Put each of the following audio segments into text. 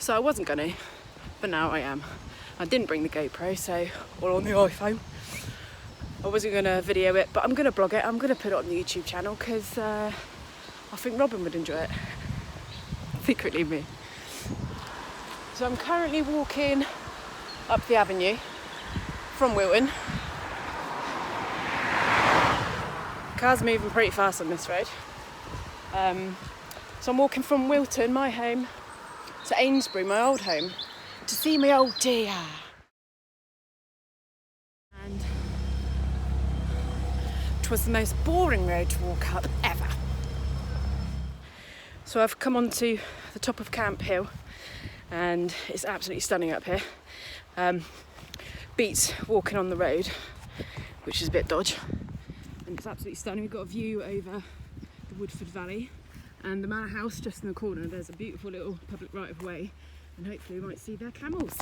So I wasn't gonna, but now I am. I didn't bring the GoPro, so, or on the iPhone. I wasn't gonna video it, but I'm gonna blog it. I'm gonna put it on the YouTube channel because I think Robin would enjoy it. Secretly me. So I'm currently walking up the avenue from Wilton. Cars moving pretty fast on this road. So I'm walking from Wilton, my home, to Amesbury, my old home, to see my old dear. And it was the most boring road to walk up ever. So I've come onto the top of Camp Hill and it's absolutely stunning up here. Beats walking on the road, which is a bit dodge. And it's absolutely stunning. We've got a view over the Woodford Valley and the manor house just in the corner. There's a beautiful little public right of way and hopefully we might see their camels.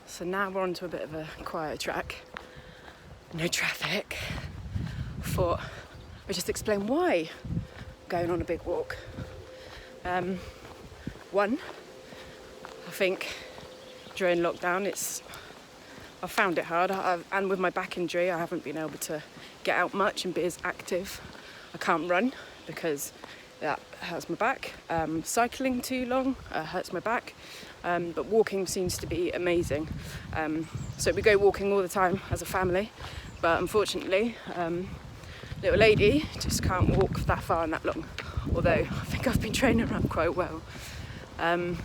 So now we're onto a bit of a quieter track. No traffic. I thought I'd just explain why I'm going on a big walk. One, I think during lockdown I found it hard, and with my back injury I haven't been able to get out much and be as active. I can't run because that hurts my back. Cycling too long hurts my back, but walking seems to be amazing. So we go walking all the time as a family, but unfortunately little lady just can't walk that far and that long, although I think I've been training her up quite well. And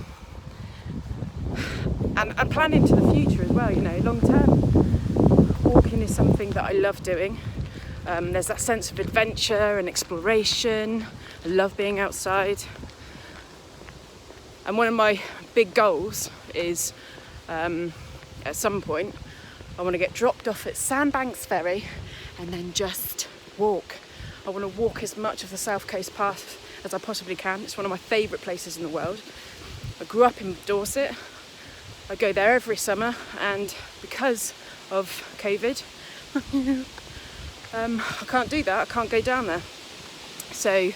planning to the future as well, you know, long term. Walking is something that I love doing. There's that sense of adventure and exploration. I love being outside. And one of my big goals is, at some point, I want to get dropped off at Sandbanks Ferry and then just walk. I want to walk as much of the South Coast path as I possibly can. It's one of my favourite places in the world. I grew up in Dorset. I go there every summer, and because of COVID, I can't do that. I can't go down there. So,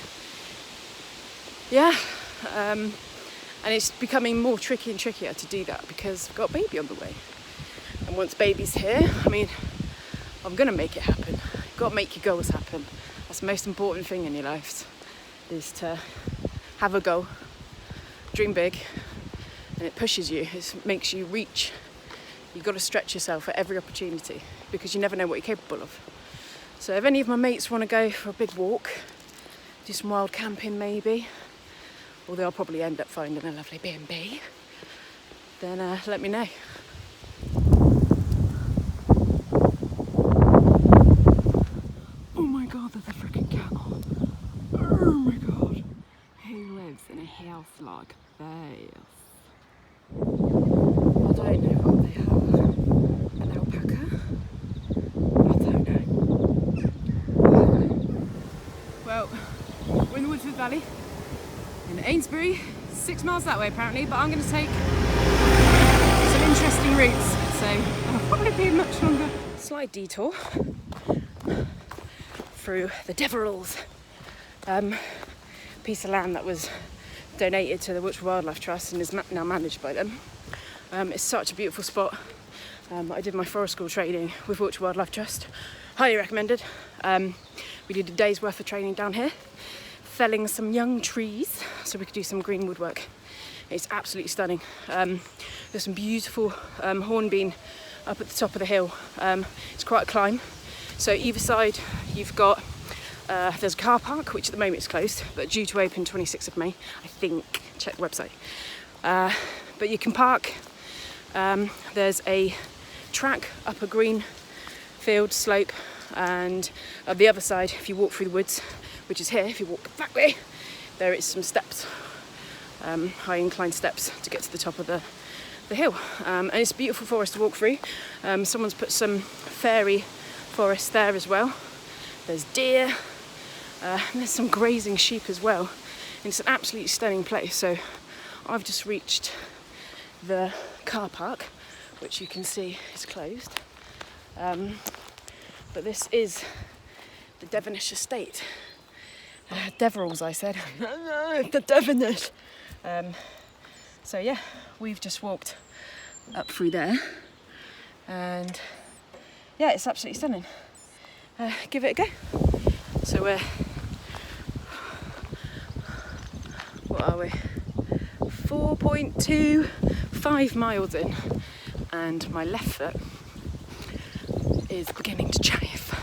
yeah, and it's becoming more tricky and trickier to do that because I've got a baby on the way. And once baby's here, I mean, I'm gonna make it happen. You've got to make your goals happen. That's the most important thing in your life, is to have a goal, dream big, and it pushes you, it makes you reach. You've got to stretch yourself at every opportunity because you never know what you're capable of. So if any of my mates want to go for a big walk, do some wild camping maybe, although I'll probably end up finding a lovely B&B, then let me know. Oh my god, there's a freaking camel. Oh my god. Who lives in a house like this? I don't know what they are. An alpaca? I don't know. Well, we're in the Woodford Valley in Amesbury, 6 miles that way apparently, but I'm going to take some interesting routes, so I'll probably be much longer. Slight detour through the Deverells, piece of land that was donated to the Woodford Wildlife Trust and is now managed by them. It's such a beautiful spot. I did my forest school training with Woodford Wildlife Trust. Highly recommended. We did a day's worth of training down here, felling some young trees so we could do some green woodwork. It's absolutely stunning. There's some beautiful hornbeam up at the top of the hill. It's quite a climb. So either side you've got, there's a car park, which at the moment is closed, but due to open 26th of May, I think. Check the website. But you can park. There's a track up a green field slope, and on the other side, if you walk through the woods, which is here, if you walk that way, there is some steps, high inclined steps to get to the top of the hill. And it's a beautiful forest to walk through. Someone's put some fairy forest there as well. There's deer, and there's some grazing sheep as well. And it's an absolutely stunning place. So I've just reached the car park, which you can see is closed. But this is the Devonish estate. Deverells, I said. The Devonish. So yeah, we've just walked up through there, and yeah, it's absolutely stunning. Give it a go. So we're, what are we? 4.25 miles in, and my left foot is beginning to chafe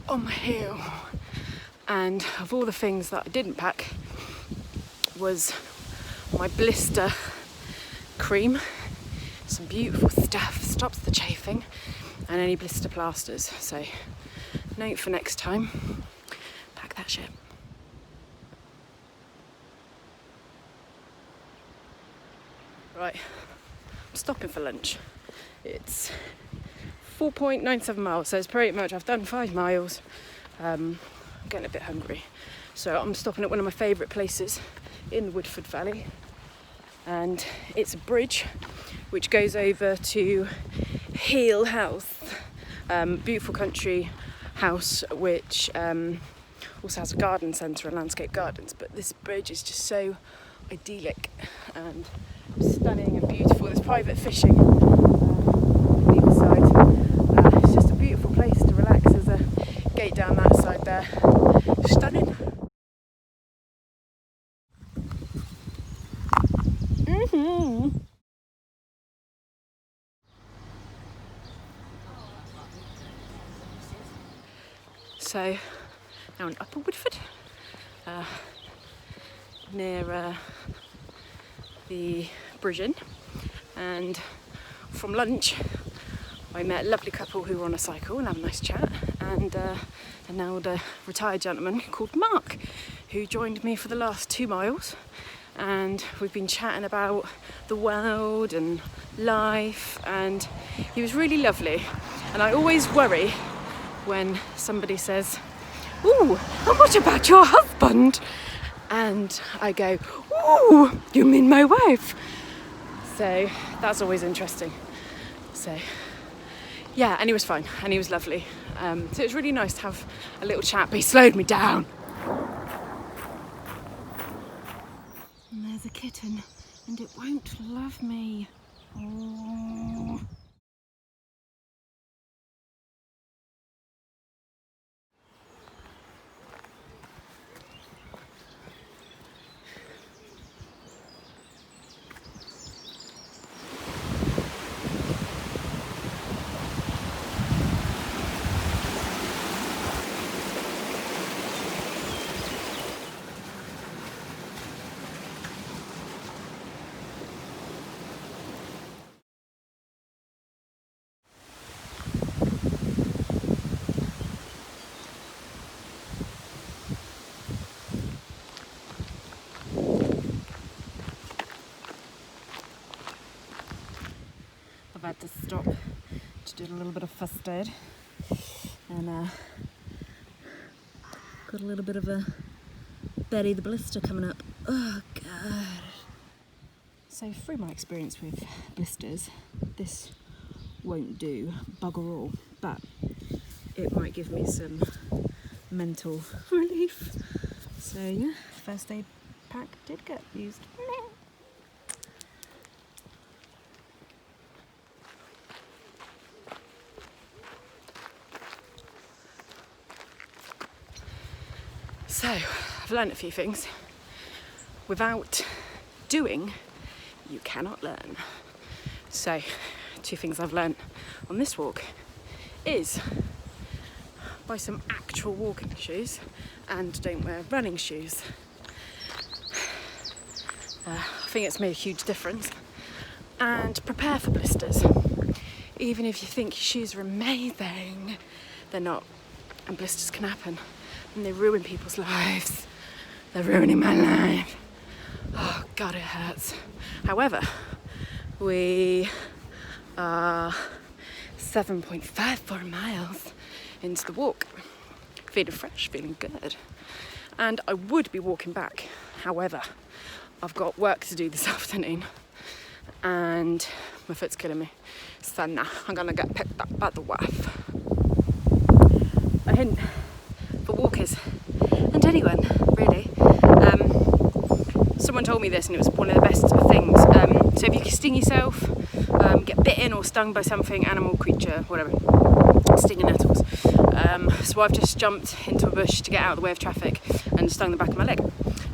on my heel. And of all the things that I didn't pack was my blister cream, some beautiful stuff, stops the chafing, and any blister plasters. So note for next time, pack that shit. Right, I'm stopping for lunch. It's 4.97 miles, so it's pretty much, I've done 5 miles. I'm getting a bit hungry. So I'm stopping at one of my favourite places in the Woodford Valley. And it's a bridge which goes over to Heel House, beautiful country house which also has a garden centre and landscape gardens. But this bridge is just so idyllic and stunning and beautiful. There's private fishing on either side. It's just a beautiful place to relax. There's a gate down that side there. Stunning. So now in Upper Woodford, near the bridge inn, and from lunch I met a lovely couple who were on a cycle and had a nice chat, and an older retired gentleman called Mark who joined me for the last 2 miles, and we've been chatting about the world and life, and he was really lovely. And I always worry when somebody says, "Ooh, and what about your husband?" And I go, "Ooh, you mean my wife?" So that's always interesting. So yeah, and he was fine, and he was lovely. So it was really nice to have a little chat, but he slowed me down. And there's a kitten, and it won't love me. Oh. I've had to stop to do a little bit of first aid, and got a little bit of a Betty the blister coming up. Oh god. So through my experience with blisters, this won't do bugger all, but it might give me some mental relief. So yeah, first aid pack did get used. So, I've learned a few things. Without doing, you cannot learn. So, 2 things I've learned on this walk is buy some actual walking shoes and don't wear running shoes. I think it's made a huge difference. And prepare for blisters. Even if you think your shoes are amazing, they're not. And blisters can happen. And they ruin people's lives. They're ruining my life. Oh God, it hurts. However, we are 7.54 miles into the walk. Feeling fresh, feeling good. And I would be walking back. However, I've got work to do this afternoon and my foot's killing me. So nah, I'm gonna get picked up by the wife. A hint. anyone, really. Someone told me this and it was one of the best things. So if you sting yourself, get bitten or stung by something, animal, creature, whatever, stinging nettles. So I've just jumped into a bush to get out of the way of traffic and stung the back of my leg.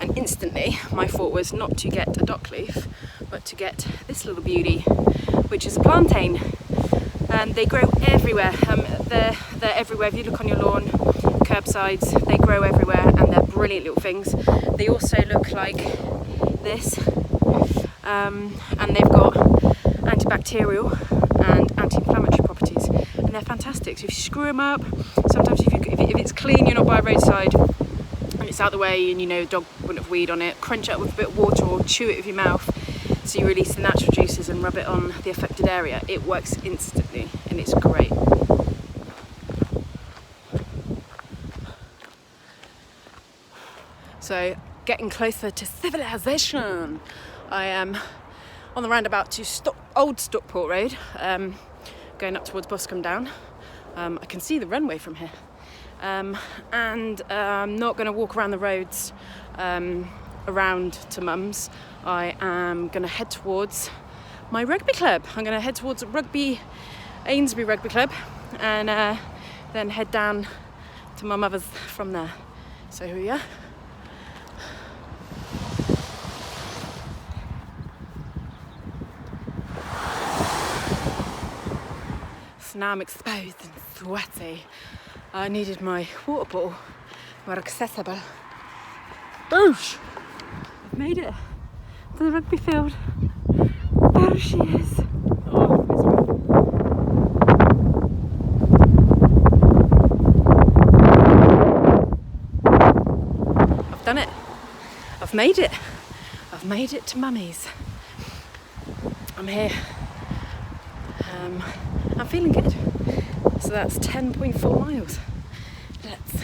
And instantly my thought was not to get a dock leaf, but to get this little beauty, which is a plantain. And they grow everywhere. They're everywhere. If you look on your lawn, curbsides, they grow everywhere, and they're brilliant little things. They also look like this, and they've got antibacterial and anti-inflammatory properties, and they're fantastic. So if you screw them up, sometimes if it's clean, you're not by a roadside, and it's out the way, and you know the dog wouldn't have weed on it, crunch it up with a bit of water or chew it with your mouth, so you release the natural juices and rub it on the affected area. It works instantly, and it's great. So, getting closer to civilization. I am on the roundabout to Old Stockport Road, going up towards Boscombe Down. I can see the runway from here. And I'm not going to walk around the roads around to Mum's. I am going to head towards my rugby club. I'm going to head towards Amesbury Rugby Club, and then head down to my mother's from there. So here we are. So now I'm exposed and sweaty. I needed my water bottle more accessible. Boosh! I've made it to the rugby field. There she is. Oh, I've done it. I've made it. I've made it to Mummy's. I'm here. I'm feeling good. So that's 10.4 miles. Let's